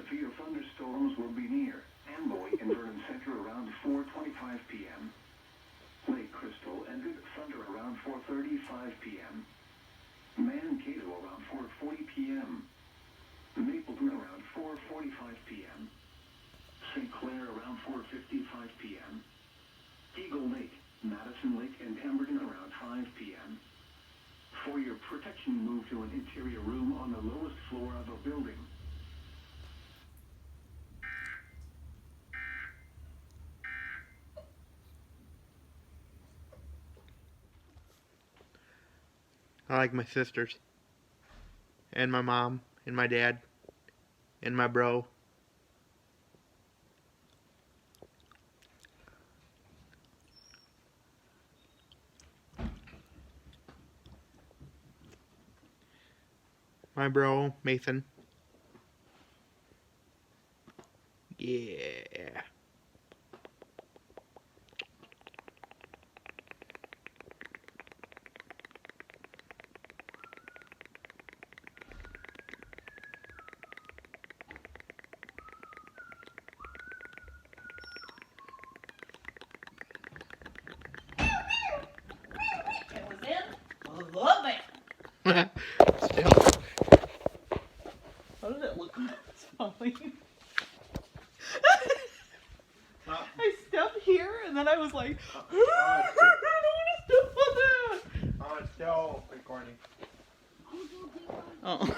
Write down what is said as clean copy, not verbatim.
severe thunderstorms will be near Amboy and Vernon Center around 4:25 p.m. Lake Crystal and Good Thunder around 4:35 p.m. Mankato around 4:40 p.m. Mapleton around 4:45 p.m. St. Clair around 4:55 p.m. Eagle Lake, Madison Lake, and Pemberton around 5 p.m. For your protection, move to an interior room on the lowest floor of a building. I like my sisters. And my mom. And my dad. And my bro. My bro, Mason. Yeah. Love it. Still. How does it look when it's falling? I stepped here and then I was like, I don't want to step on that. Oh, it's still recording. Oh.